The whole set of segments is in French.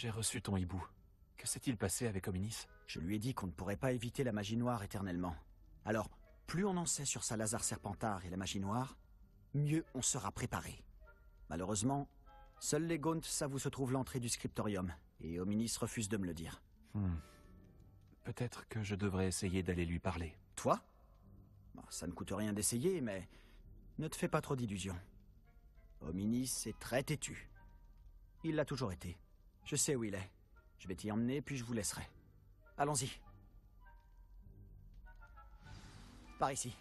j'ai reçu ton hibou. Que s'est-il passé avec Hominis? Je lui ai dit qu'on ne pourrait pas éviter la magie noire éternellement. Alors, plus on en sait sur Salazar Serpentard et la magie noire, mieux on sera préparé. Malheureusement, seuls les Gaunt savent où se trouve l'entrée du scriptorium, et Hominis refuse de me le dire. Peut-être que je devrais essayer d'aller lui parler. Toi? Bon, ça ne coûte rien d'essayer, mais ne te fais pas trop d'illusions. Hominis est très têtu. Il l'a toujours été. Je sais où il est. Je vais t'y emmener, puis je vous laisserai. Allons-y. Par ici.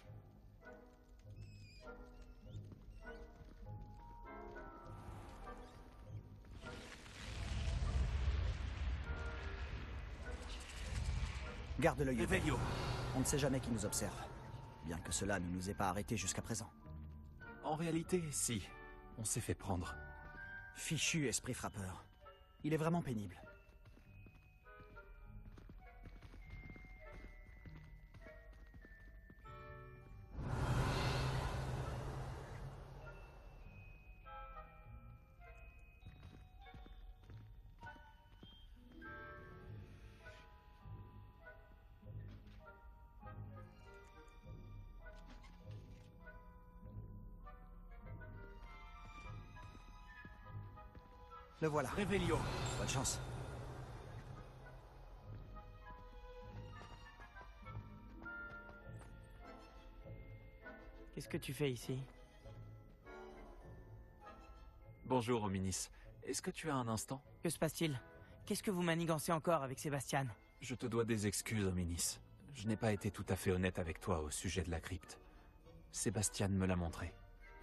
Garde l'œil ouvert. On ne sait jamais qui nous observe. Bien que cela ne nous ait pas arrêtés jusqu'à présent. En réalité, si. On s'est fait prendre. Fichu esprit frappeur. Il est vraiment pénible. Le voilà. Révélio. Bonne chance. Qu'est-ce que tu fais ici? Bonjour, Hominis. Est-ce que tu as un instant? Que se passe-t-il? Qu'est-ce que vous manigancez encore avec Sébastien? Je te dois des excuses, Hominis. Je n'ai pas été tout à fait honnête avec toi au sujet de la crypte. Sébastien me l'a montré.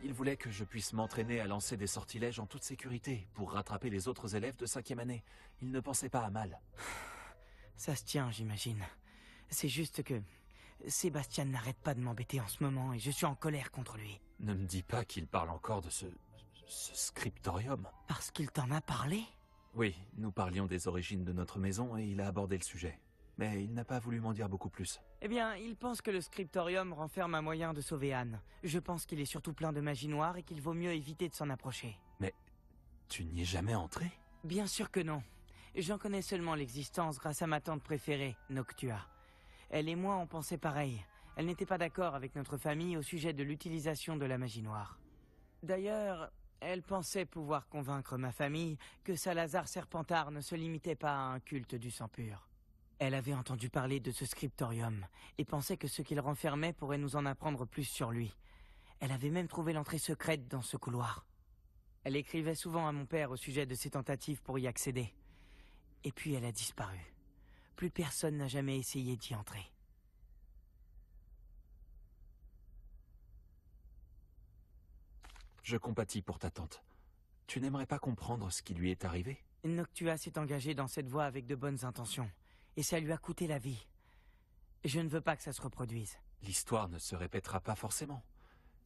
Il voulait que je puisse m'entraîner à lancer des sortilèges en toute sécurité pour rattraper les autres élèves de 5e année. Il ne pensait pas à mal. Ça se tient, j'imagine. C'est juste que Sébastien n'arrête pas de m'embêter en ce moment et je suis en colère contre lui. Ne me dis pas qu'il parle encore de ce scriptorium. Parce qu'il t'en a parlé? Oui, nous parlions des origines de notre maison et il a abordé le sujet. Mais il n'a pas voulu m'en dire beaucoup plus. Eh bien, il pense que le scriptorium renferme un moyen de sauver Anne. Je pense qu'il est surtout plein de magie noire et qu'il vaut mieux éviter de s'en approcher. Mais tu n'y es jamais entré? Bien sûr que non. J'en connais seulement l'existence grâce à ma tante préférée, Noctua. Elle et moi on pensait pareil. Elle n'était pas d'accord avec notre famille au sujet de l'utilisation de la magie noire. D'ailleurs, elle pensait pouvoir convaincre ma famille que Salazar Serpentard ne se limitait pas à un culte du sang pur. Elle avait entendu parler de ce scriptorium et pensait que ce qu'il renfermait pourrait nous en apprendre plus sur lui. Elle avait même trouvé l'entrée secrète dans ce couloir. Elle écrivait souvent à mon père au sujet de ses tentatives pour y accéder. Et puis elle a disparu. Plus personne n'a jamais essayé d'y entrer. Je compatis pour ta tante. Tu n'aimerais pas comprendre ce qui lui est arrivé? Noctua s'est engagée dans cette voie avec de bonnes intentions. Et ça lui a coûté la vie. Je ne veux pas que ça se reproduise. L'histoire ne se répétera pas forcément.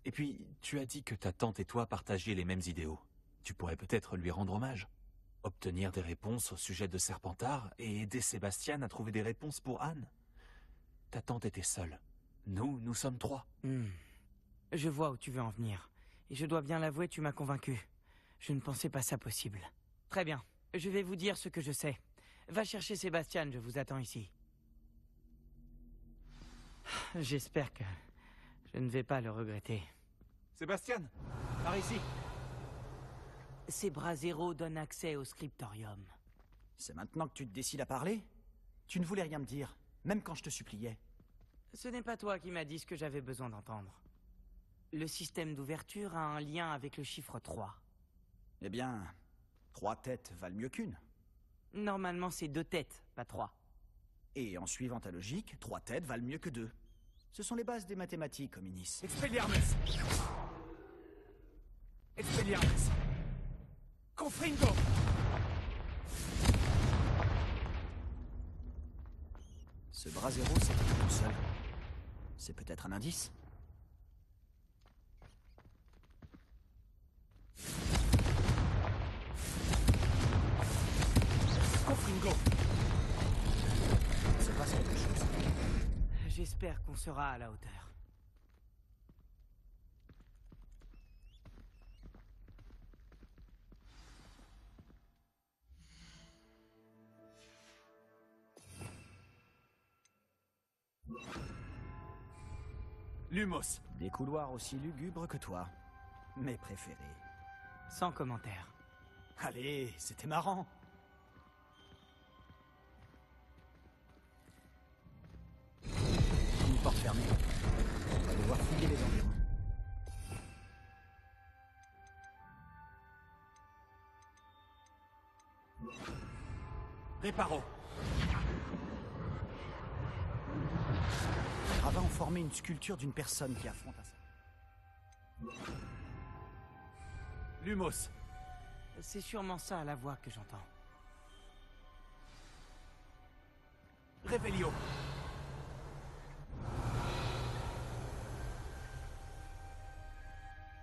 Et puis, tu as dit que ta tante et toi partagiez les mêmes idéaux. Tu pourrais peut-être lui rendre hommage. Obtenir des réponses au sujet de Serpentard et aider Sébastien à trouver des réponses pour Anne. Ta tante était seule. Nous sommes 3. Je vois où tu veux en venir. Et je dois bien l'avouer, tu m'as convaincu. Je ne pensais pas ça possible. Très bien. Je vais vous dire ce que je sais. Va chercher Sébastien, je vous attends ici. J'espère que je ne vais pas le regretter. Sébastien, par ici. Ces bras zéro donnent accès au scriptorium. C'est maintenant que tu te décides à parler? Tu ne voulais rien me dire, même quand je te suppliais. Ce n'est pas toi qui m'as dit ce que j'avais besoin d'entendre. Le système d'ouverture a un lien avec le chiffre 3. Eh bien, 3 têtes valent mieux qu'une. Normalement, c'est 2 têtes, pas 3. Et en suivant ta logique, 3 têtes valent mieux que 2. Ce sont les bases des mathématiques, Hominis. Expelliarmus. Expelliarmus. Confringo. Ce bras zéro s'est écrit tout seul. C'est peut-être un indice? Confringo. Il se passe quelque chose. J'espère qu'on sera à la hauteur. Lumos. Des couloirs aussi lugubres que toi. Mes préférés. Sans commentaire. Allez, c'était marrant. Une porte fermée. On va devoir fouiller les environs. Réparo. Les gravats ont formé une sculpture d'une personne qui affronte un... Lumos. C'est sûrement ça la voix que j'entends. Revelio.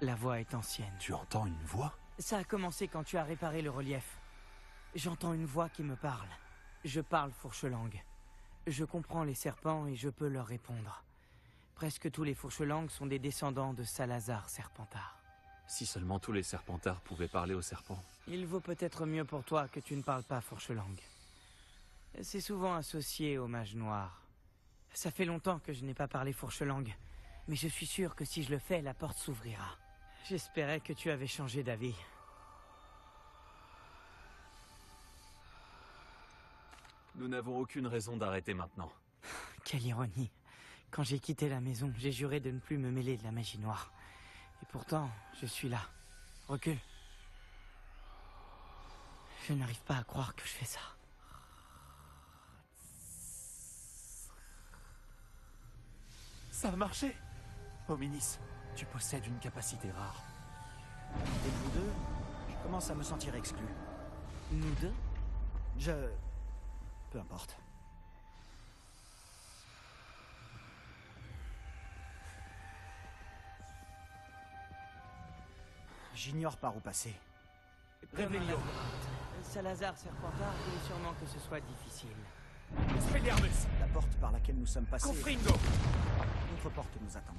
La voix est ancienne. Tu entends une voix? Ça a commencé quand tu as réparé le relief. J'entends une voix qui me parle. Je parle fourche-langue. Je comprends les serpents et je peux leur répondre. Presque tous les fourche-langues sont des descendants de Salazar Serpentard. Si seulement tous les serpentards pouvaient parler aux serpents. Il vaut peut-être mieux pour toi que tu ne parles pas fourche-langue. C'est souvent associé au mage noir. Ça fait longtemps que je n'ai pas parlé fourche-langue, mais je suis sûr que si je le fais, la porte s'ouvrira. J'espérais que tu avais changé d'avis. Nous n'avons aucune raison d'arrêter maintenant. Quelle ironie. Quand j'ai quitté la maison, j'ai juré de ne plus me mêler de la magie noire. Et pourtant, je suis là. Recule. Je n'arrive pas à croire que je fais ça. Ça a marché. Hominis, tu possèdes une capacité rare. Et vous deux, je commence à me sentir exclu. Nous deux? Peu importe. J'ignore par où passer. Revelio. Salazar Serpentard voulait sûrement que ce soit difficile. Expelliarmus. La porte par laquelle nous sommes passés... Confringo. D'autres portes nous attendent.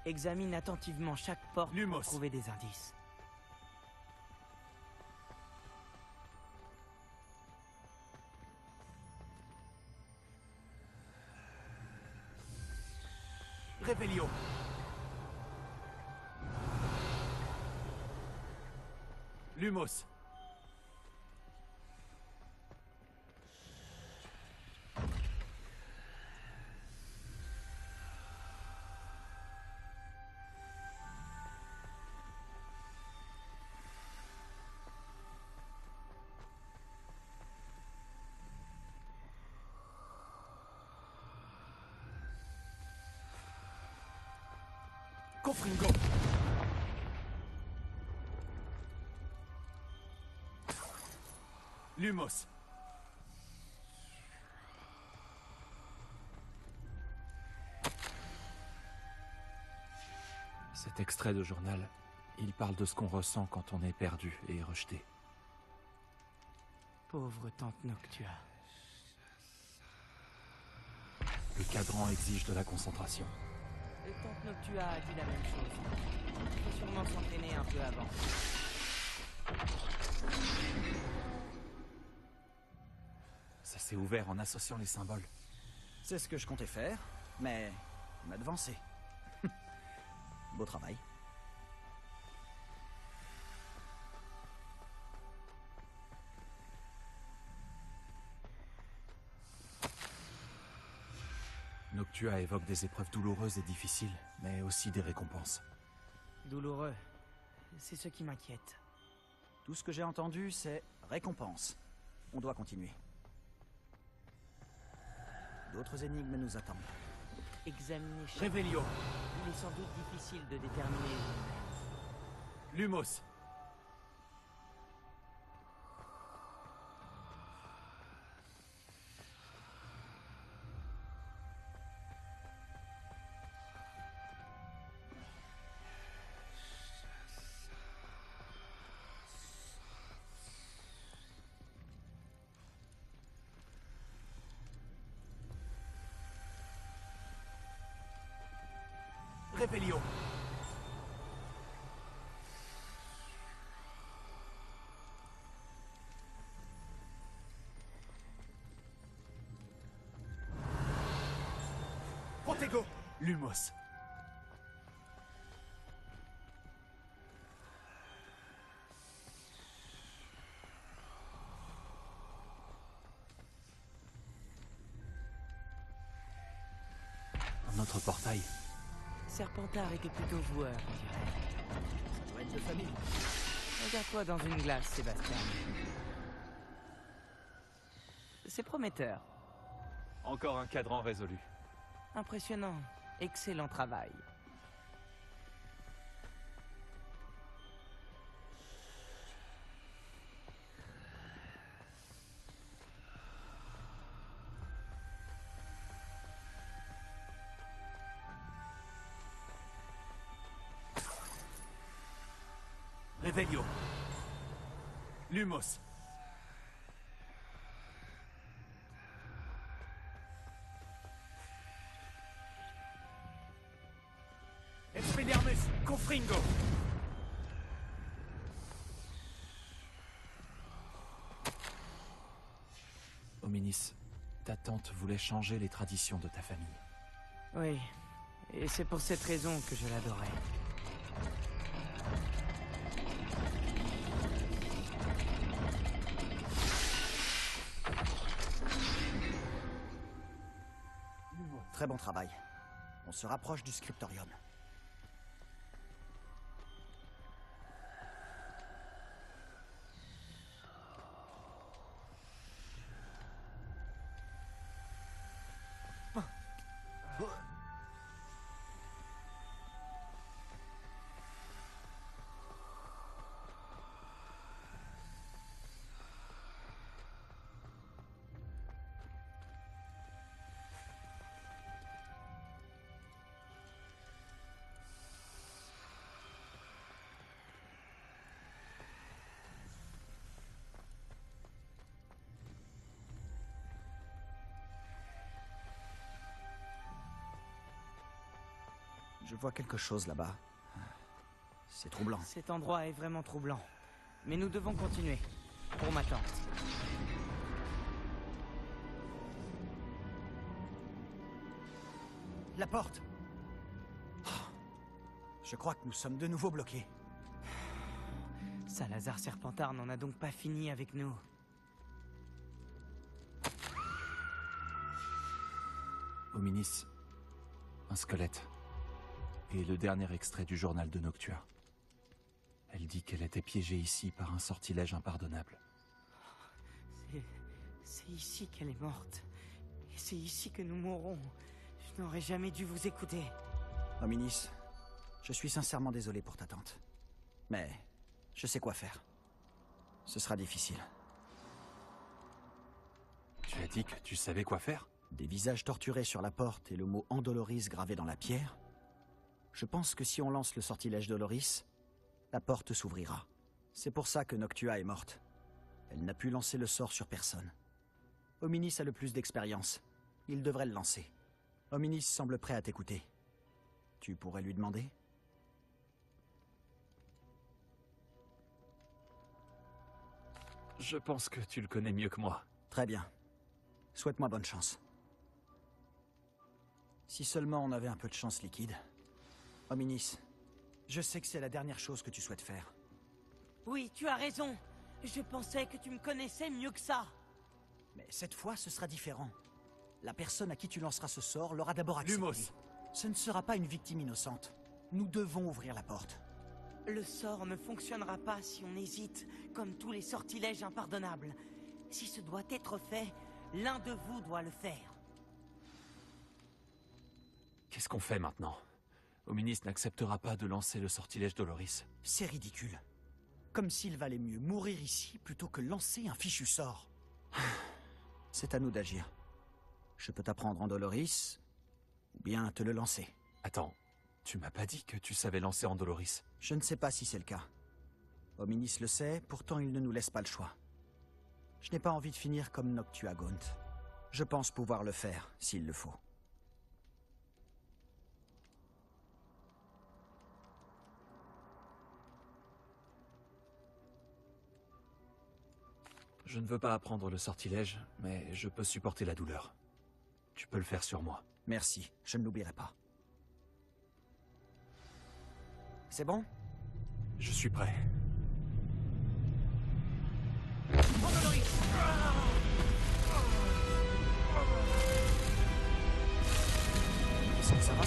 Examine attentivement chaque porte Lumos. pour trouver des indices. Revelio. Lumos. Confringo. Lumos. Cet extrait de journal, il parle de ce qu'on ressent quand on est perdu et rejeté. Pauvre tante Noctua. Le cadran exige de la concentration. Tante Noctua a dit la même chose. Il faut sûrement s'entraîner un peu avant. Ça s'est ouvert en associant les symboles. C'est ce que je comptais faire, mais il m'a devancé. Beau travail. Noctua évoque des épreuves douloureuses et difficiles, mais aussi des récompenses. Douloureux. C'est ce qui m'inquiète. Tout ce que j'ai entendu, c'est récompense. On doit continuer. D'autres énigmes nous attendent. Examiner chaque... Revelio. Il est sans doute difficile de déterminer... Lumos. Revelio. Protego. Lumos. notre portail. Serpentard était plutôt joueur, on dirait. Ça doit être de famille. Regarde-toi dans une glace, Sébastien. C'est prometteur. Encore un cadran résolu. Impressionnant. Excellent travail. Revelio. Lumos. Expelliarmus Confringo. Hominis, ta tante voulait changer les traditions de ta famille. Oui, et c'est pour cette raison que je l'adorais. Très bon travail. On se rapproche du scriptorium. Je vois quelque chose là-bas. C'est troublant. Cet endroit est vraiment troublant. Mais nous devons continuer. Pour ma tante. La porte! Oh. Je crois que nous sommes de nouveau bloqués. Salazar Serpentard n'en a donc pas fini avec nous. Hominis, un squelette. Et le dernier extrait du journal de Noctua. Elle dit qu'elle était piégée ici par un sortilège impardonnable. C'est ici qu'elle est morte. Et c'est ici que nous mourrons. Je n'aurais jamais dû vous écouter. Hominis, je suis sincèrement désolé pour ta tante. Mais je sais quoi faire. Ce sera difficile. Tu as dit que tu savais quoi faire? Des visages torturés sur la porte et le mot Andoloris gravé dans la pierre. Je pense que si on lance le sortilège Doloris, la porte s'ouvrira. C'est pour ça que Noctua est morte. Elle n'a pu lancer le sort sur personne. Hominis a le plus d'expérience. Il devrait le lancer. Hominis semble prêt à t'écouter. Tu pourrais lui demander? Je pense que tu le connais mieux que moi. Très bien. Souhaite-moi bonne chance. Si seulement on avait un peu de chance liquide. Hominis, je sais que c'est la dernière chose que tu souhaites faire. Oui, tu as raison. Je pensais que tu me connaissais mieux que ça. Mais cette fois, ce sera différent. La personne à qui tu lanceras ce sort l'aura d'abord accepté. Lumos. Ce ne sera pas une victime innocente. Nous devons ouvrir la porte. Le sort ne fonctionnera pas si on hésite, comme tous les sortilèges impardonnables. Si ce doit être fait, l'un de vous doit le faire. Qu'est-ce qu'on fait maintenant? Hominis n'acceptera pas de lancer le sortilège Doloris. C'est ridicule. Comme s'il valait mieux mourir ici plutôt que lancer un fichu sort. C'est à nous d'agir. Je peux t'apprendre en Doloris, ou bien te le lancer. Attends, tu m'as pas dit que tu savais lancer en Doloris? Je ne sais pas si c'est le cas. Hominis le sait, pourtant il ne nous laisse pas le choix. Je n'ai pas envie de finir comme Noctua Gaunt. Je pense pouvoir le faire, s'il le faut. Je ne veux pas apprendre le sortilège, mais je peux supporter la douleur. Tu peux le faire sur moi. Merci, je ne l'oublierai pas. C'est bon? Je suis prêt. Est-ce que ça va?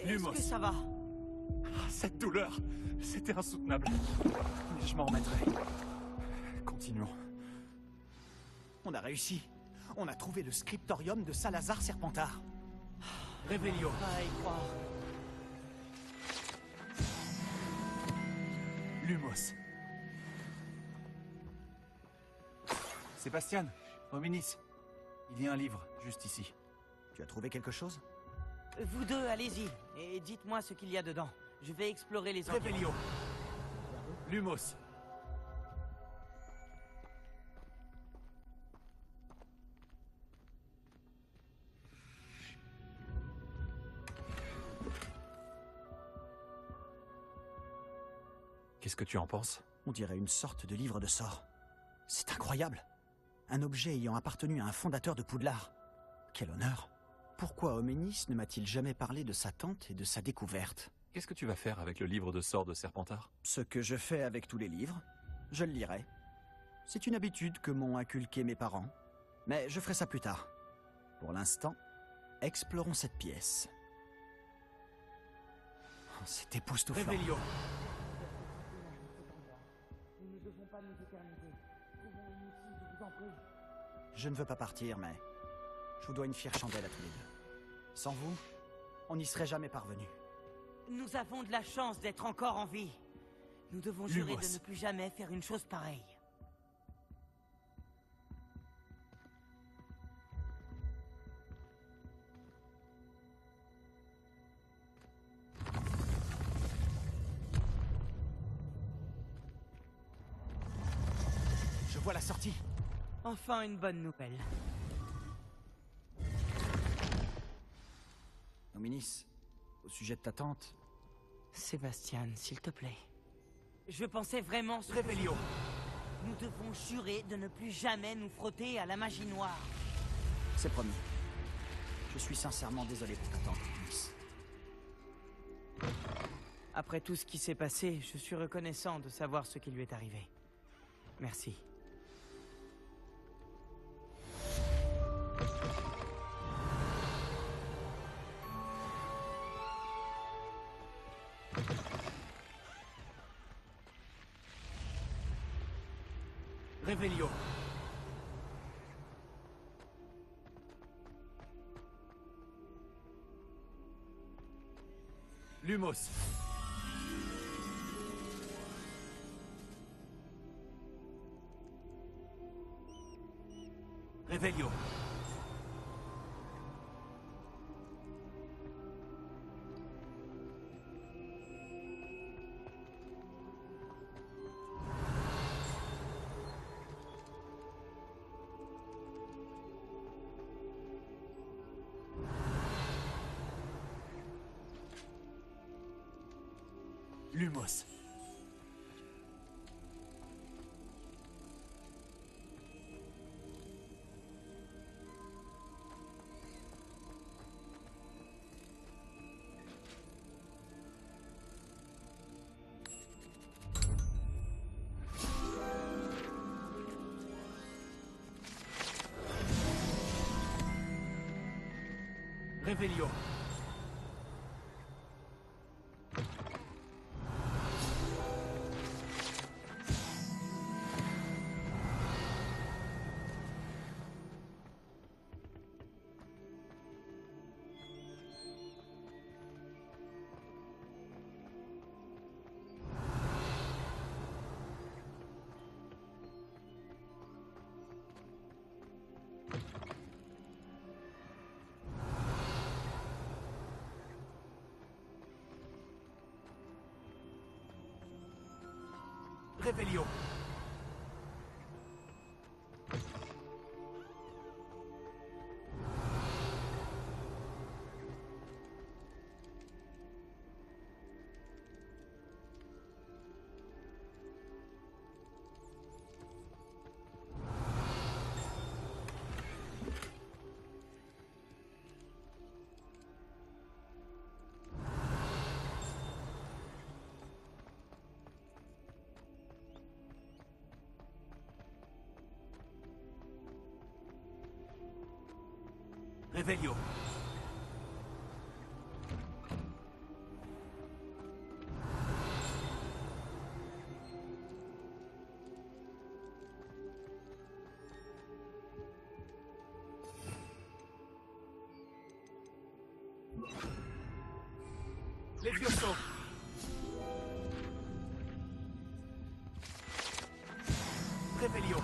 Est-ce Lumos. que ça va? Ah, cette douleur, c'était insoutenable. Mais je m'en remettrai. Continuons. On a réussi. On a trouvé le scriptorium de Salazar Serpentard. Revelio. Pas à y croire. Lumos. Sébastien, Hominis. Il y a un livre, juste ici. Tu as trouvé quelque chose? Vous deux, allez-y. Et dites-moi ce qu'il y a dedans. Je vais explorer les environs. Revelio. Lumos. Qu'est-ce que tu en penses? On dirait une sorte de livre de sorts. C'est incroyable. Un objet ayant appartenu à un fondateur de Poudlard. Quel honneur. Pourquoi Homénis ne m'a-t-il jamais parlé de sa tante et de sa découverte? Qu'est-ce que tu vas faire avec le livre de sorts de Serpentard? Ce que je fais avec tous les livres, je le lirai. C'est une habitude que m'ont inculqué mes parents. Mais je ferai ça plus tard. Pour l'instant, explorons cette pièce. Oh, c'est époustouflant. Revelio. Nous ne devons pas nous éterniser. Trouvons-nous ici, je vous en prie. Je ne veux pas partir, mais je vous dois une fière chandelle à tous les deux. Sans vous, on n'y serait jamais parvenu. Nous avons de la chance d'être encore en vie. Nous devons jurer Lumos. de ne plus jamais faire une chose pareille. Je vois la sortie. Enfin une bonne nouvelle. Hominis, au sujet de ta tante, Sébastien, s'il te plaît. Je pensais vraiment ce que Revelio. nous devons jurer de ne plus jamais nous frotter à la magie noire. c'est promis. Je suis sincèrement désolé pour ta tante, Hominis. Après tout ce qui s'est passé, je suis reconnaissant de savoir ce qui lui est arrivé. Merci. Revelio. Lumos. Revelio. Lumos. Revelio. Revelio. Revelio. Levioso! Revelio!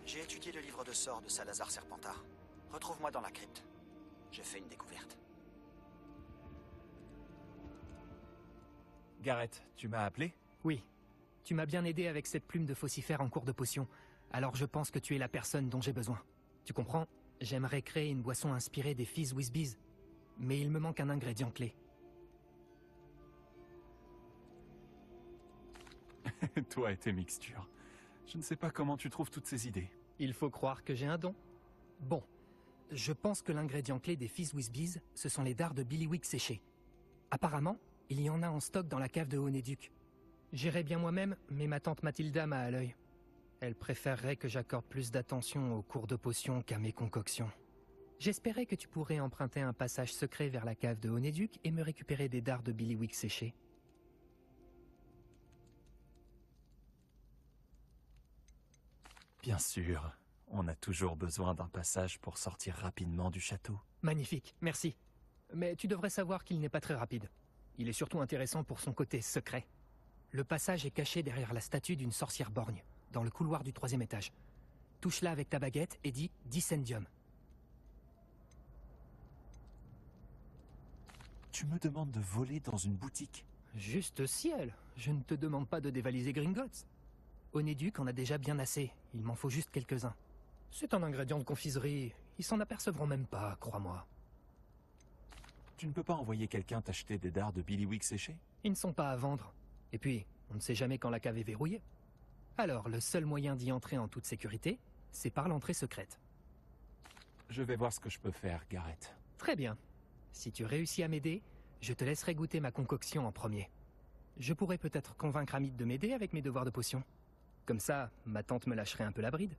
J'ai étudié le livre de sorts de Salazar Serpentard. Retrouve-moi dans la crypte. J'ai fait une découverte. Gareth, tu m'as appelé? Oui. Tu m'as bien aidé avec cette plume de faucifère en cours de potion. Alors je pense que tu es la personne dont j'ai besoin. Tu comprends? J'aimerais créer une boisson inspirée des Fizz Whiz. Mais il me manque un ingrédient clé. Toi et tes mixtures. Je ne sais pas comment tu trouves toutes ces idées. Il faut croire que j'ai un don. Bon. Je pense que l'ingrédient clé des Fizz Whiz, ce sont les dards de Billywick séchés. Apparemment, il y en a en stock dans la cave de Honéduc. J'irai bien moi-même, mais ma tante Mathilda m'a à l'œil. Elle préférerait que j'accorde plus d'attention aux cours de potions qu'à mes concoctions. J'espérais que tu pourrais emprunter un passage secret vers la cave de Honéduc et me récupérer des dards de Billywick séchés. Bien sûr, on a toujours besoin d'un passage pour sortir rapidement du château. Magnifique, merci. Mais tu devrais savoir qu'il n'est pas très rapide. Il est surtout intéressant pour son côté secret. Le passage est caché derrière la statue d'une sorcière borgne, dans le couloir du 3e étage. Touche-la avec ta baguette et dis « Dissendium ». Tu me demandes de voler dans une boutique? Juste ciel, je ne te demande pas de dévaliser Gringotts. Honéduc en a déjà bien assez, il m'en faut juste quelques-uns. C'est un ingrédient de confiserie, ils s'en apercevront même pas, crois-moi. Tu ne peux pas envoyer quelqu'un t'acheter des dards de Billywick séchés? Ils ne sont pas à vendre. Et puis, on ne sait jamais quand la cave est verrouillée. Alors, le seul moyen d'y entrer en toute sécurité, c'est par l'entrée secrète. Je vais voir ce que je peux faire, Gareth. Très bien. Si tu réussis à m'aider, je te laisserai goûter ma concoction en premier. Je pourrais peut-être convaincre Amit de m'aider avec mes devoirs de potion. Comme ça, ma tante me lâcherait un peu la bride.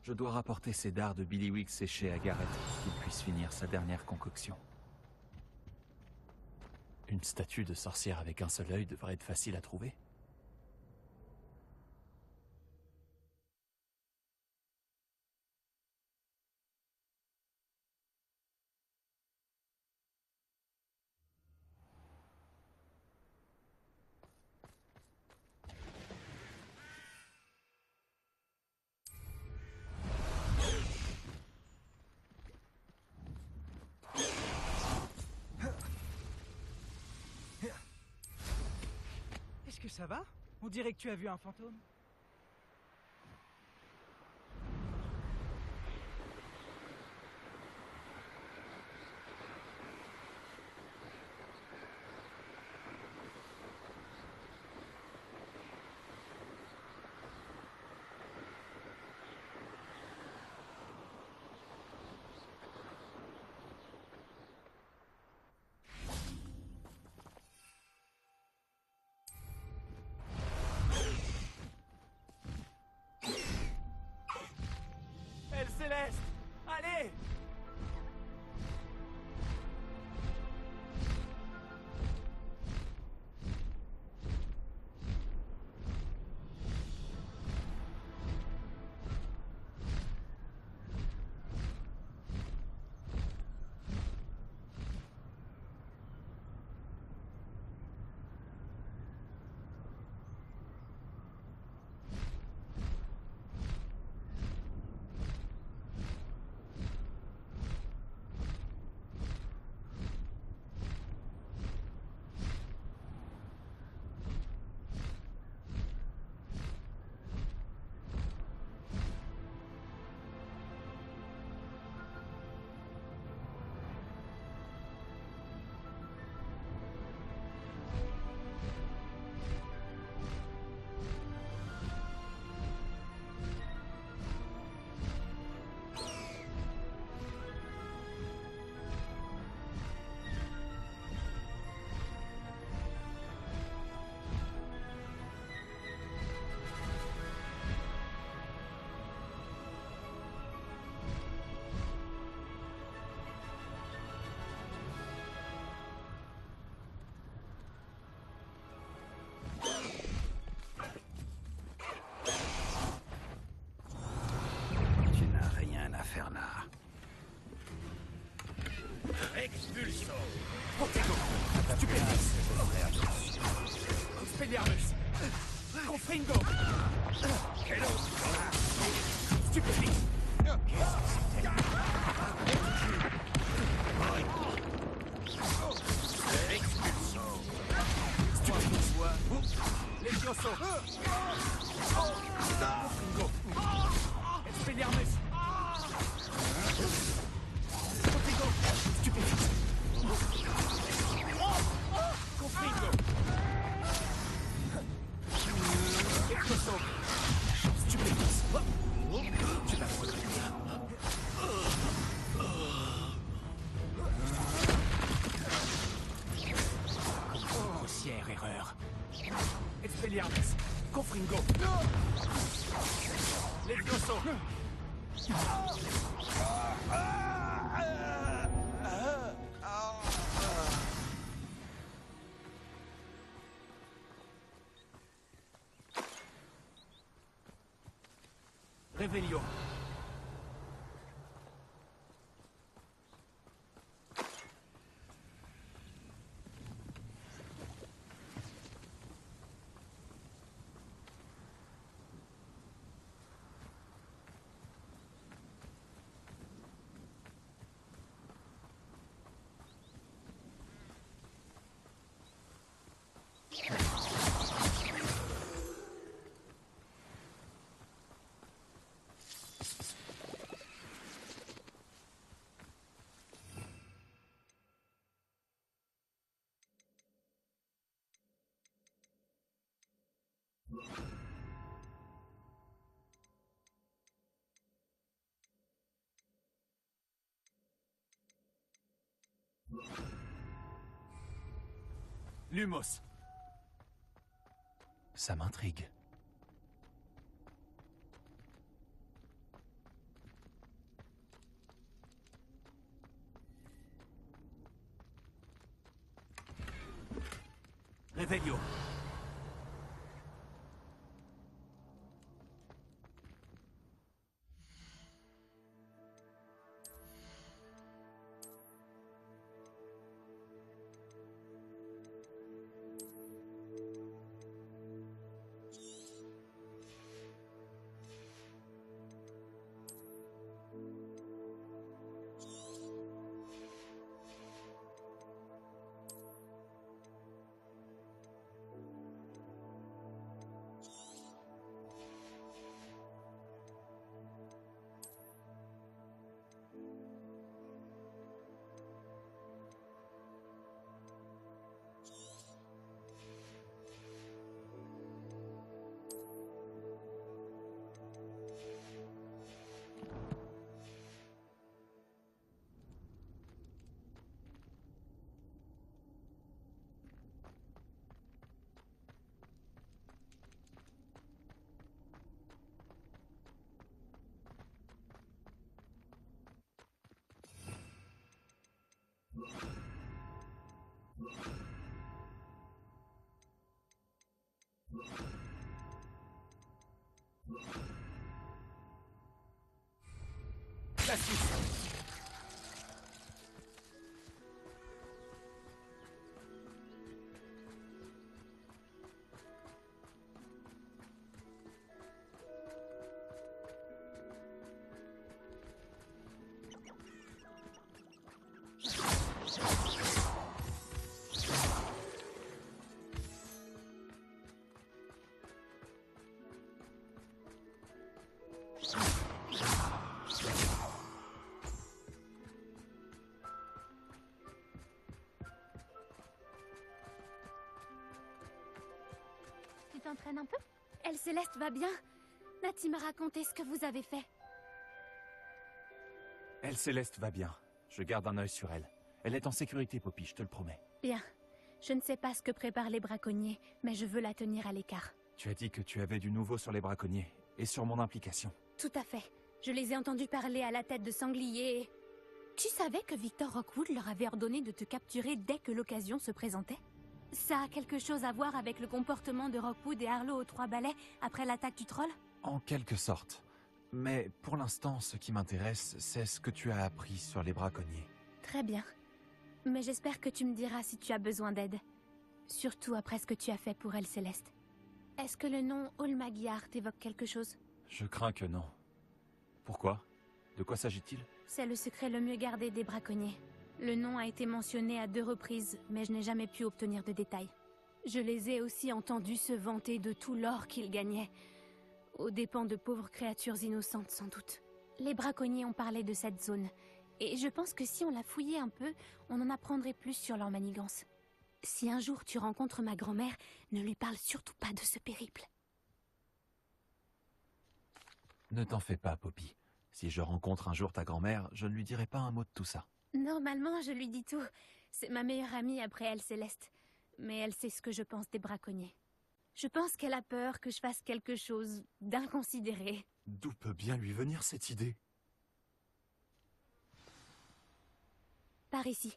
Je dois rapporter ces dards de Billywick séchés à Gareth pour qu'il puisse finir sa dernière concoction. Une statue de sorcière avec un seul œil devrait être facile à trouver. Est-ce que ça va? On dirait que tu as vu un fantôme. Expulso. Protego. Stupefix. Expelliarmus. Confringo. Quel autre Stupefix. Expulso. Stupefix. Levioso. Confringo. Expelliarmus. Confringo. Stupefix. Confringo. Levioso. Stupefix. Tu vas le regretter. Grossière erreur. Expelliarmus. Confringo. Levioso. Revelio. Lumos. Ça m'intrigue. Revelio. Cassius. Tu t'entraînes un peu? Elle Céleste va bien. Nati m'a raconté ce que vous avez fait. Elle Céleste va bien. Je garde un œil sur elle. Elle est en sécurité, Poppy, je te le promets. Bien. Je ne sais pas ce que préparent les braconniers, mais je veux la tenir à l'écart. Tu as dit que tu avais du nouveau sur les braconniers et sur mon implication. Tout à fait. Je les ai entendus parler à la tête de sangliers. Et... Tu savais que Victor Rockwood leur avait ordonné de te capturer dès que l'occasion se présentait? Ça a quelque chose à voir avec le comportement de Rockwood et Harlow aux 3 balais après l'attaque du troll? En quelque sorte. Mais pour l'instant, ce qui m'intéresse, c'est ce que tu as appris sur les braconniers. Très bien. Mais j'espère que tu me diras si tu as besoin d'aide. Surtout après ce que tu as fait pour elle, Céleste. Est-ce que le nom Olmagyar t'évoque quelque chose? Je crains que non. Pourquoi? De quoi s'agit-il? C'est le secret le mieux gardé des braconniers. Le nom a été mentionné à 2 reprises, mais je n'ai jamais pu obtenir de détails. Je les ai aussi entendus se vanter de tout l'or qu'ils gagnaient, aux dépens de pauvres créatures innocentes sans doute. Les braconniers ont parlé de cette zone, et je pense que si on la fouillait un peu, on en apprendrait plus sur leur manigance. Si un jour tu rencontres ma grand-mère, ne lui parle surtout pas de ce périple. Ne t'en fais pas, Poppy. Si je rencontre un jour ta grand-mère, je ne lui dirai pas un mot de tout ça. Normalement, je lui dis tout. C'est ma meilleure amie après elle, Céleste. Mais elle sait ce que je pense des braconniers. Je pense qu'elle a peur que je fasse quelque chose d'inconsidéré. D'où peut bien lui venir cette idée? Par ici.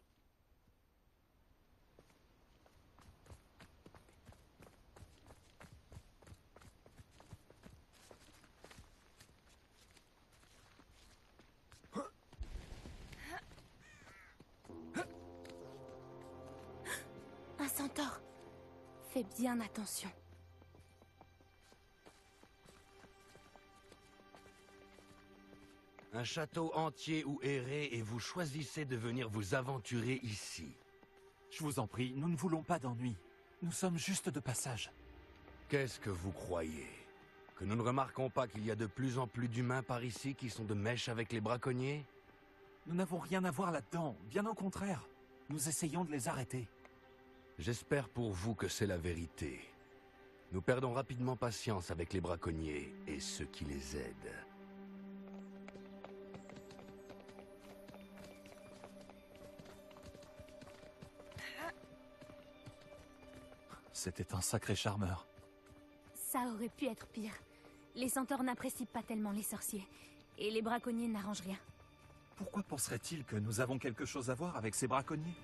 Un centaure. Fais bien attention. Un château entier où errer et vous choisissez de venir vous aventurer ici. Je vous en prie, nous ne voulons pas d'ennui. Nous sommes juste de passage. Qu'est-ce que vous croyez? Que nous ne remarquons pas qu'il y a de plus en plus d'humains par ici qui sont de mèche avec les braconniers? Nous n'avons rien à voir là-dedans, bien au contraire. Nous essayons de les arrêter. J'espère pour vous que c'est la vérité. Nous perdons rapidement patience avec les braconniers et ceux qui les aident. C'était un sacré charmeur. Ça aurait pu être pire. Les centaures n'apprécient pas tellement les sorciers. Et les braconniers n'arrangent rien. Pourquoi penserait-il que nous avons quelque chose à voir avec ces braconniers?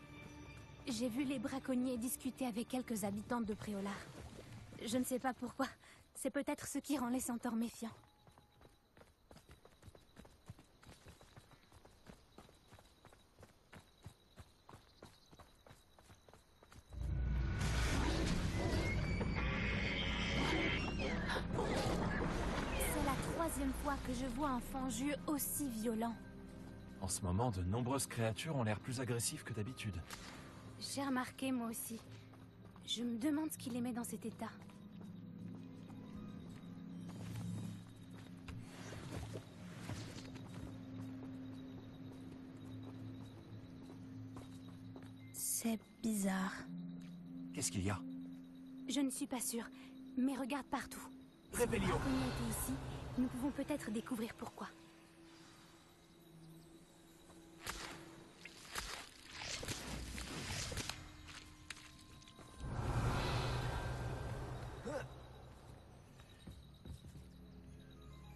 J'ai vu les braconniers discuter avec quelques habitantes de Préolard. Je ne sais pas pourquoi. C'est peut-être ce qui rend les centaures méfiants. C'est la 3e fois que je vois un fangieux aussi violent. En ce moment, de nombreuses créatures ont l'air plus agressives que d'habitude. J'ai remarqué moi aussi. Je me demande ce qui les met dans cet état. C'est bizarre. Qu'est-ce qu'il y a? Je ne suis pas sûre, mais regarde partout. Révélio! Si on était ici, nous pouvons peut-être découvrir pourquoi.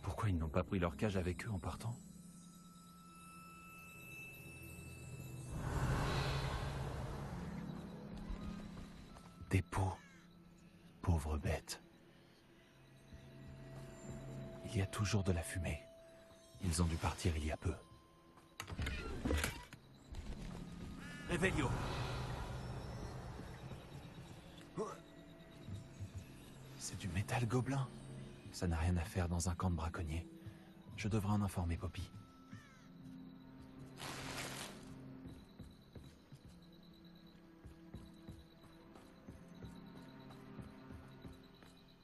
Pourquoi ils n'ont pas pris leur cage avec eux en partant? Des pots. Pauvres bêtes. Il y a toujours de la fumée. Ils ont dû partir il y a peu. Révélio! C'est du métal gobelin. Ça n'a rien à faire dans un camp de braconniers. Je devrais en informer Poppy.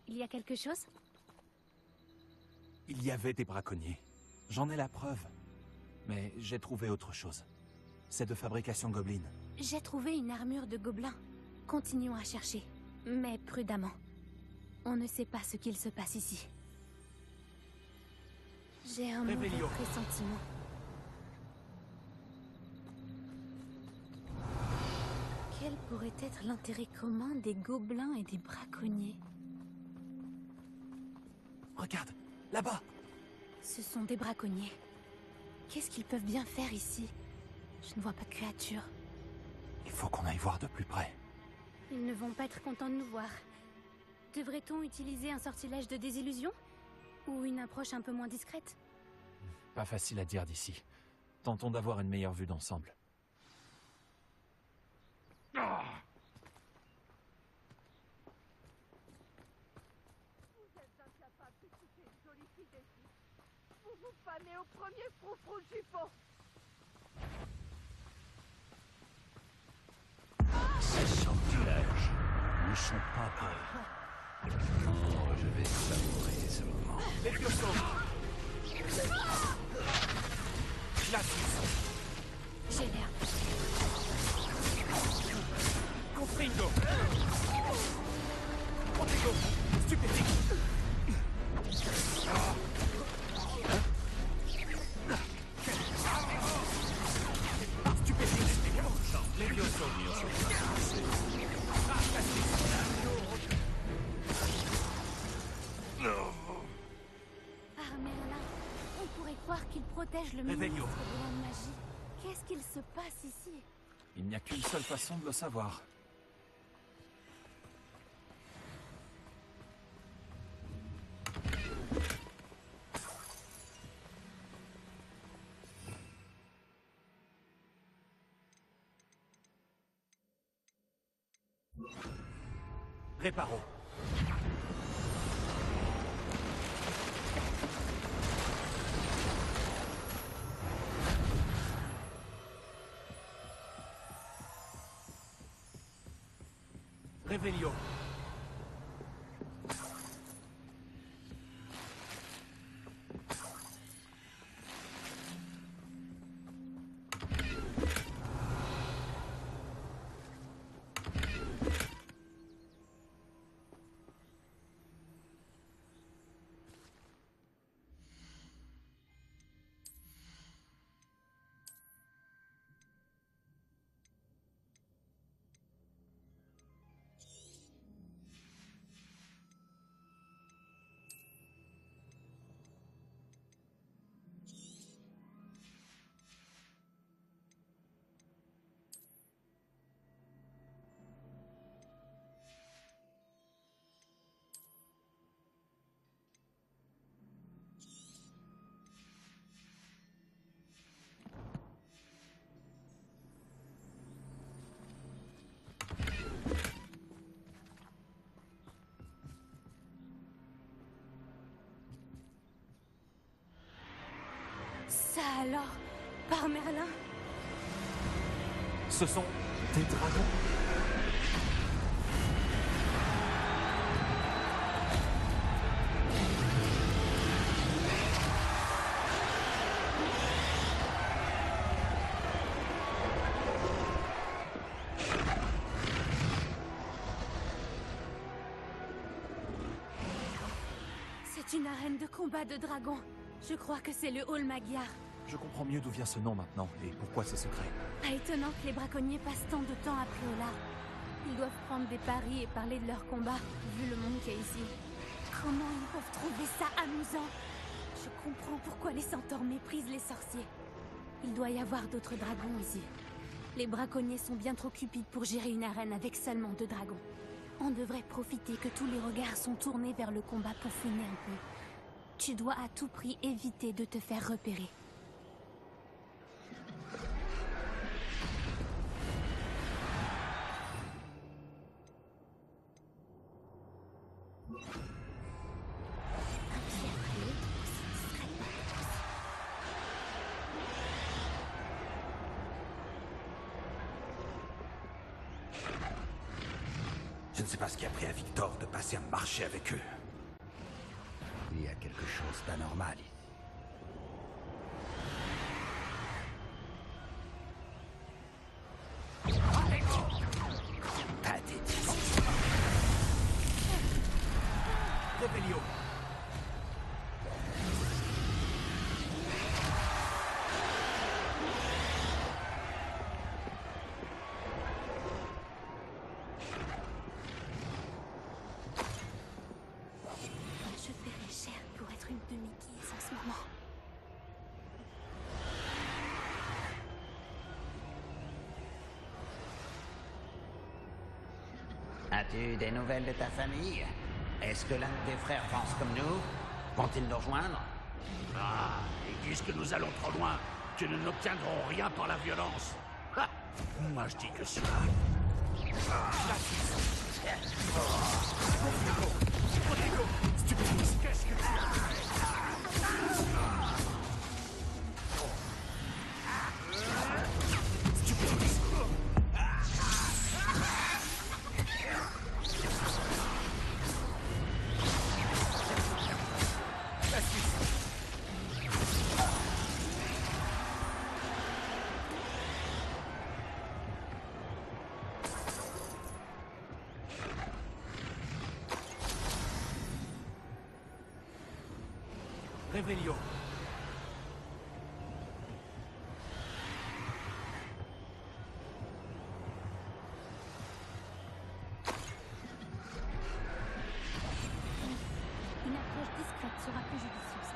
Il y a quelque chose? Il y avait des braconniers. J'en ai la preuve. Mais j'ai trouvé autre chose. C'est de fabrication gobeline. J'ai trouvé une armure de gobelin. Continuons à chercher, mais prudemment. On ne sait pas ce qu'il se passe ici. J'ai un mauvais Révélio. pressentiment. Quel pourrait être l'intérêt commun des gobelins et des braconniers? Regarde, là-bas! Ce sont des braconniers. Qu'est-ce qu'ils peuvent bien faire ici? Je ne vois pas de créature. Il faut qu'on aille voir de plus près. Ils ne vont pas être contents de nous voir. Devrait-on utiliser un sortilège de désillusion? Ou une approche un peu moins discrète? Pas facile à dire d'ici. Tentons d'avoir une meilleure vue d'ensemble. au premier froufrou de chiffon. Ces sortilèges ne sont pas prêts. Oh, je vais savourer ce moment. Levioso! Glacius! J'ai l'air. Confringo! Protego! Stupéfique! Stupéfique! Levioso! Ah, Merlin, on pourrait croire qu'il protège le ministre Réveillon. de la magie. Qu'est-ce qu'il se passe ici? Il n'y a qu'une seule façon de le savoir. Réparons. Réveillon. Ça alors, par Merlin? Ce sont des dragons. C'est une arène de combat de dragons. Je crois que c'est le hall Magyar. Je comprends mieux d'où vient ce nom maintenant et pourquoi c'est secret. Pas étonnant que les braconniers passent tant de temps à Priola. Ils doivent prendre des paris et parler de leur combat, vu le monde qu'il y a ici. Comment ils peuvent trouver ça amusant? Je comprends pourquoi les centaures méprisent les sorciers. Il doit y avoir d'autres dragons ici. Les braconniers sont bien trop cupides pour gérer une arène avec seulement 2 dragons. On devrait profiter que tous les regards sont tournés vers le combat pour finir un peu. Tu dois à tout prix éviter de te faire repérer. Je ne sais pas ce qui a pris à Victor de passer un marché avec eux. Il y a quelque chose d'anormal ici. Pathétique. Réveillon. Je paierai cher pour être une demi-guise en ce moment. As-tu des nouvelles de ta famille? Est-ce que l'un de tes frères pense comme nous? Vont-ils nous rejoindre? Ah, ils disent que nous allons trop loin, que nous n'obtiendrons rien par la violence. Ah, moi je dis que ça. Stupéfique. Qu'est-ce que tu as? Revelio. Une approche discrète sera plus judicieuse.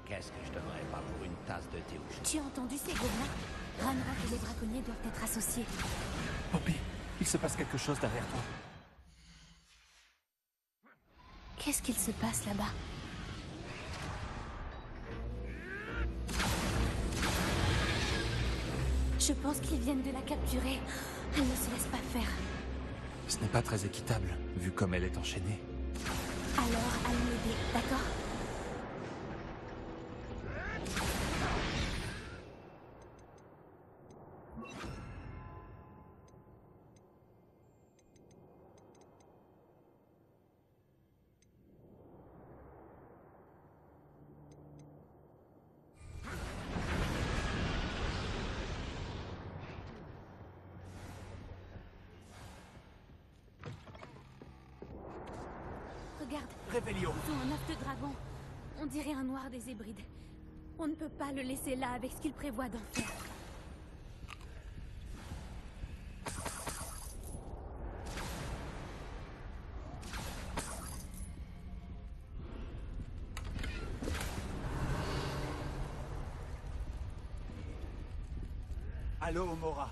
Qu'est-ce que je donnerais pas pour une tasse de thé au chaud? Tu as entendu ces gobelins? Ranrock et les braconniers doivent être associés. Poppy, il se passe quelque chose derrière toi. Qu'est-ce qu'il se passe là-bas? Je pense qu'ils viennent de la capturer. Elle ne se laisse pas faire. Ce n'est pas très équitable, vu comme elle est enchaînée. Alors, allons l'aider, d'accord? Regarde, Revelio. ils ont un œuf de dragon. On dirait un noir des Hébrides. On ne peut pas le laisser là avec ce qu'il prévoit d'en faire. Allô, Mora.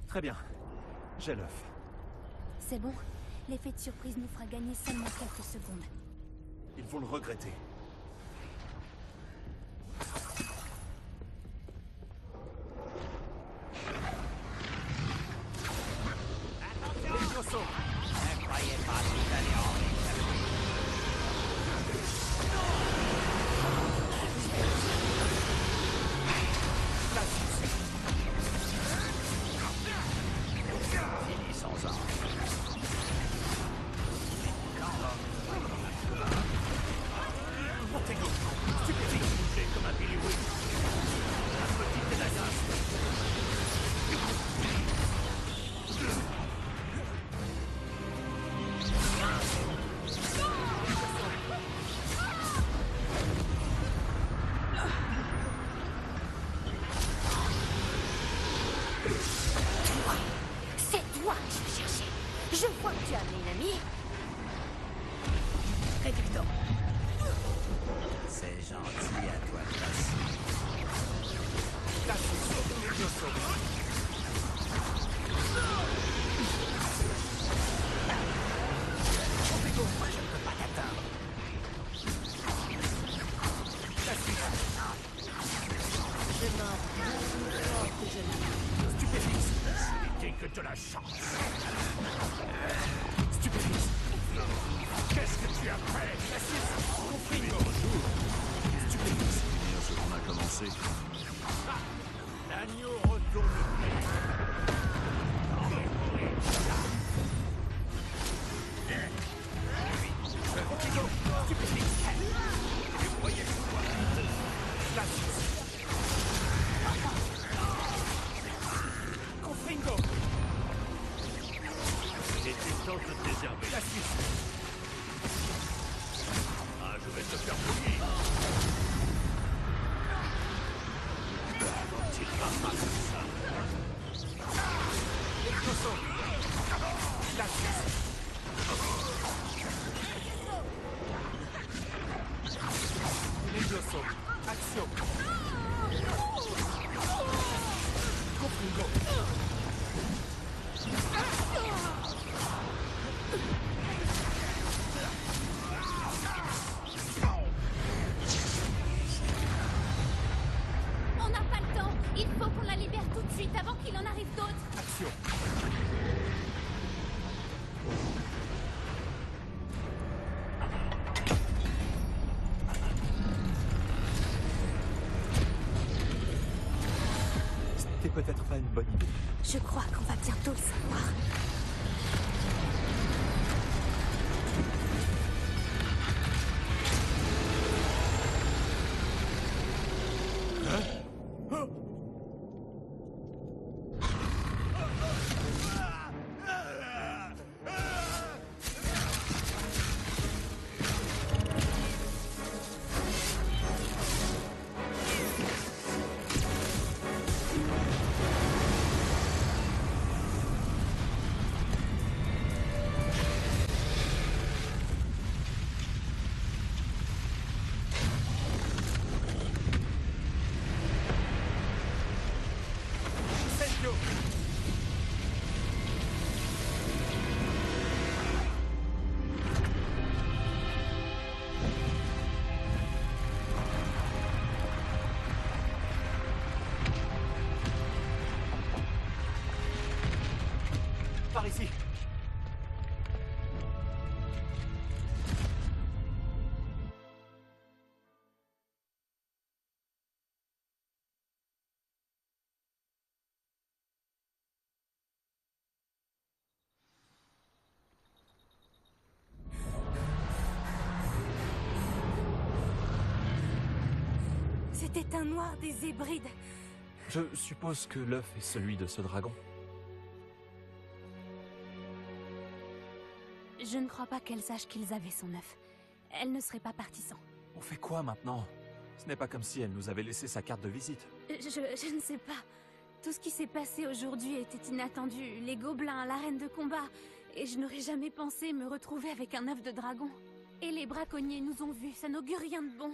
Très bien. J'ai l'œuf. C'est bon. L'effet de surprise nous fera gagner seulement quelques secondes. Ils vont le regretter. Attention! Ne croyez pas tout aller en finissons-en. Montego, stupéfie. Bouger comme un Billy Wick. La petite et la grasse. C'est toi que je cherchais. Je vois que tu as amené une amie. Réducteur. C'est gentil à toi, Tracy. Montego, je ne peux pas t'atteindre. Je mords beaucoup plus fort que je n'ai. Stupéfix. Dès que de la chance. Stupéfix. Qu'est-ce que tu as fait? Confringo. Stupéfix. Bien ce qu'on a commencé. L'agneau retourne. Montego, stupéfix. Tu croyais pouvoir. Confringo. Il était temps de te désherber. La Suisse. Ah, je vais te faire bouillir. Tu vas pas comme ça. Exoso. La Suisse. Exoso. Action. peut-être pas une bonne idée. Je crois qu'on va bientôt le savoir. Par ici. C'était un noir des Hébrides. Je suppose que l'œuf est celui de ce dragon. Je ne crois pas qu'elle sache qu'ils avaient son œuf. Elle ne serait pas partie sans. On fait quoi maintenant? Ce n'est pas comme si elle nous avait laissé sa carte de visite. Je ne sais pas. Tout ce qui s'est passé aujourd'hui était inattendu. Les gobelins, l'arène de combat. Et je n'aurais jamais pensé me retrouver avec un œuf de dragon. Et les braconniers nous ont vus. Ça n'augure rien de bon.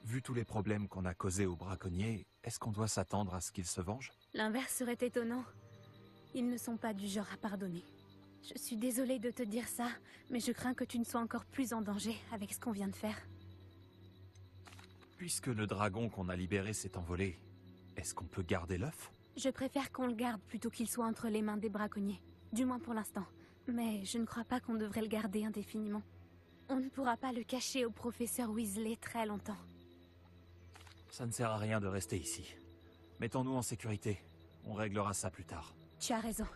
Vu tous les problèmes qu'on a causés aux braconniers, est-ce qu'on doit s'attendre à ce qu'ils se vengent? L'inverse serait étonnant. Ils ne sont pas du genre à pardonner. Je suis désolée de te dire ça, mais je crains que tu ne sois encore plus en danger avec ce qu'on vient de faire. Puisque le dragon qu'on a libéré s'est envolé, est-ce qu'on peut garder l'œuf? Je préfère qu'on le garde plutôt qu'il soit entre les mains des braconniers. Du moins pour l'instant. Mais je ne crois pas qu'on devrait le garder indéfiniment. On ne pourra pas le cacher au professeur Weasley très longtemps. Ça ne sert à rien de rester ici. Mettons-nous en sécurité. On réglera ça plus tard. Tu as raison.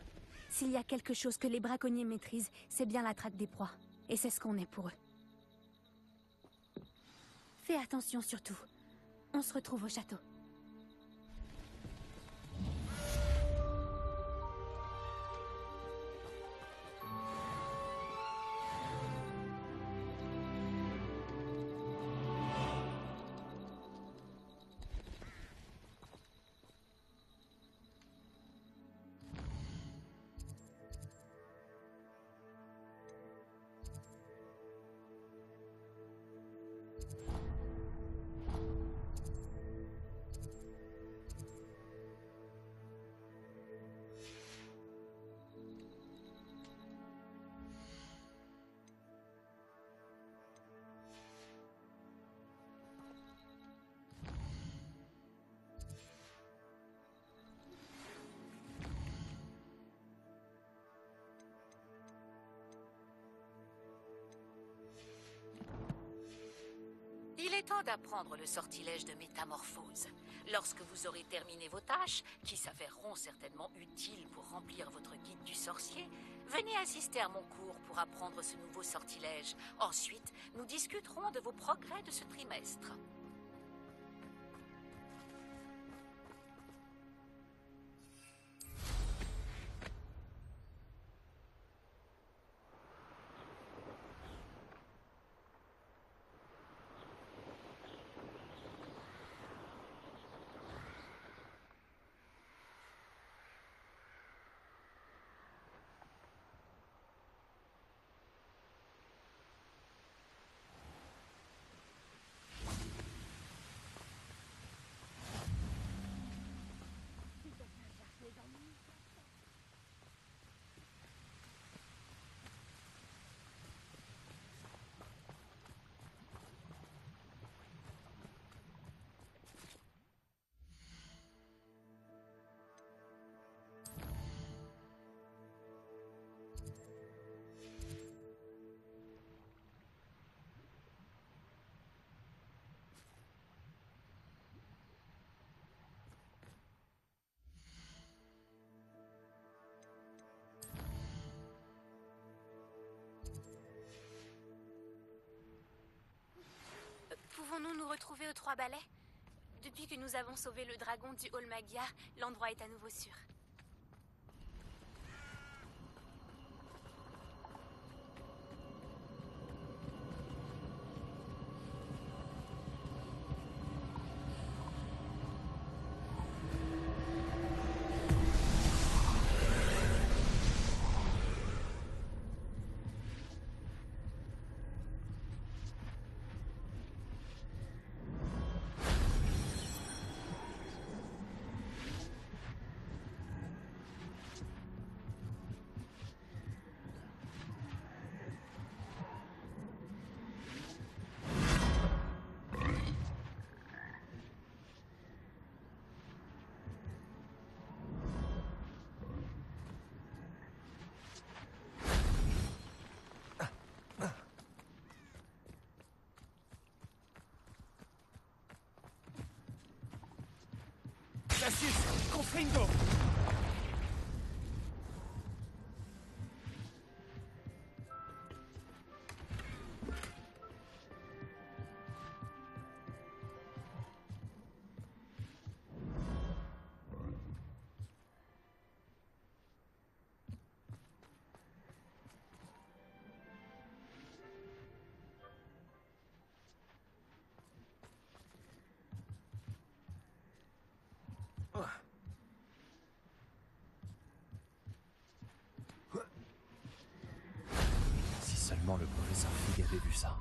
S'il y a quelque chose que les braconniers maîtrisent, c'est bien la traque des proies. Et c'est ce qu'on est pour eux. Fais attention surtout. On se retrouve au château. Il est temps d'apprendre le sortilège de métamorphose. Lorsque vous aurez terminé vos tâches, qui s'avéreront certainement utiles pour remplir votre guide du sorcier, venez assister à mon cours pour apprendre ce nouveau sortilège. Ensuite, nous discuterons de vos progrès de ce trimestre. Pourrions-nous nous retrouver aux Trois Balais? Depuis que nous avons sauvé le dragon du Hall Magyar, l'endroit est à nouveau sûr. Cassius, contre Ringo! Si seulement le professeur Fig avait vu ça.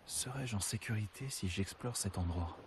Serais-je en sécurité si j'explore cet endroit?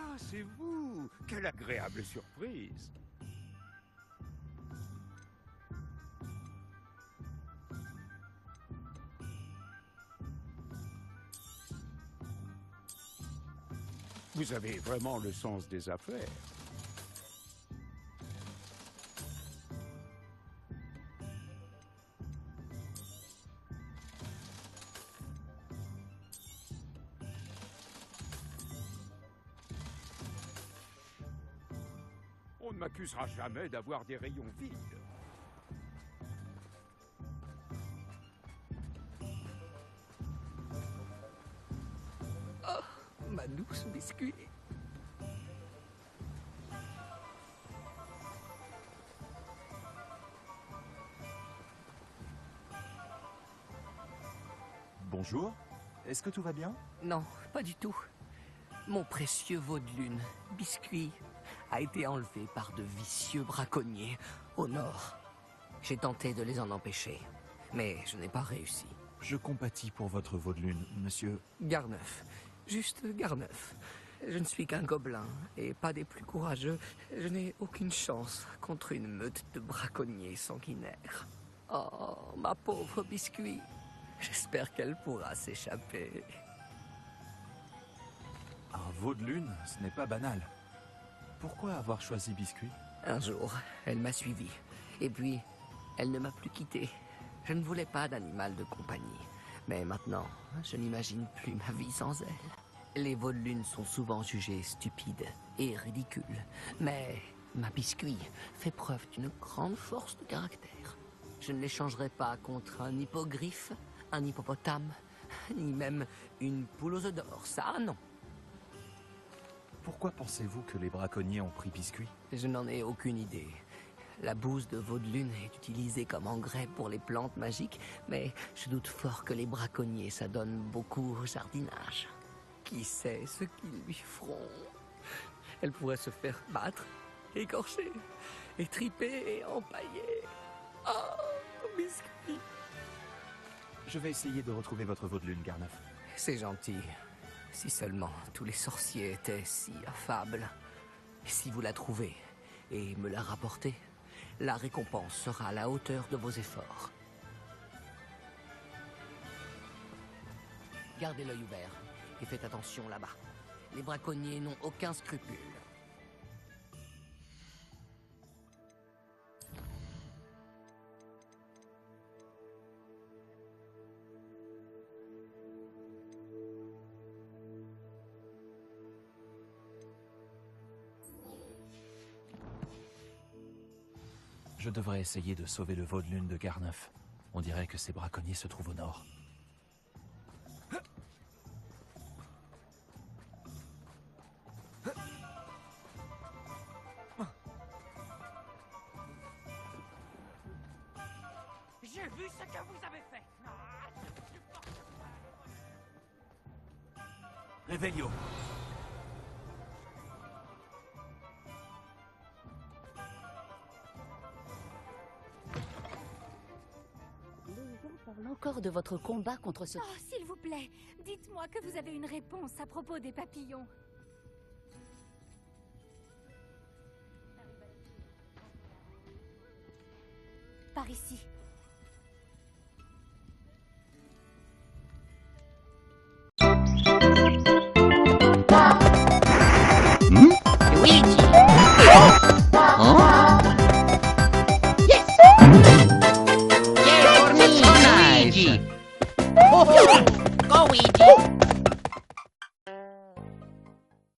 Ah, c'est vous! Quelle agréable surprise! Vous avez vraiment le sens des affaires. On ne m'accusera jamais d'avoir des rayons vides. douce, Biscuit. Bonjour. Est-ce que tout va bien? Non, pas du tout. Mon précieux veau de lune, Biscuit, a été enlevé par de vicieux braconniers au nord. J'ai tenté de les en empêcher, mais je n'ai pas réussi. Je compatis pour votre veau de lune, monsieur. Garneuf. Juste Garneuf. Je ne suis qu'un gobelin, et pas des plus courageux. Je n'ai aucune chance contre une meute de braconniers sanguinaires. Oh, ma pauvre Biscuit. J'espère qu'elle pourra s'échapper. Un veau de lune, ce n'est pas banal. Pourquoi avoir choisi Biscuit? Un jour, elle m'a suivi. Et puis, elle ne m'a plus quitté. Je ne voulais pas d'animal de compagnie. Mais maintenant, je n'imagine plus ma vie sans elle. Les veaux de lune sont souvent jugés stupides et ridicules. Mais ma Biscuit fait preuve d'une grande force de caractère. Je ne l'échangerai pas contre un hippogriffe, un hippopotame, ni même une poule aux œufs d'or. Ça, non. Pourquoi pensez-vous que les braconniers ont pris Biscuit? Je n'en ai aucune idée. La bouse de veau de lune est utilisée comme engrais pour les plantes magiques, mais je doute fort que les braconniers s'adonnent beaucoup au jardinage. Qui sait ce qu'ils lui feront? Elle pourrait se faire battre, écorcher, étriper et empailler. Oh, Biscuit! Je vais essayer de retrouver votre veau de lune, Garneuf. C'est gentil. Si seulement tous les sorciers étaient si affables. Si vous la trouvez et me la rapportez, la récompense sera à la hauteur de vos efforts. Gardez l'œil ouvert et faites attention là-bas. Les braconniers n'ont aucun scrupule. Je devrais essayer de sauver le veau de lune de Garneuf. On dirait que ces braconniers se trouvent au nord. J'ai vu ce que vous avez fait. Réveillon. Parle encore de votre combat contre ce... Oh, s'il vous plaît, dites-moi que vous avez une réponse à propos des papillons. Par ici. Luigi! Yes! Yeah, for me! So nice!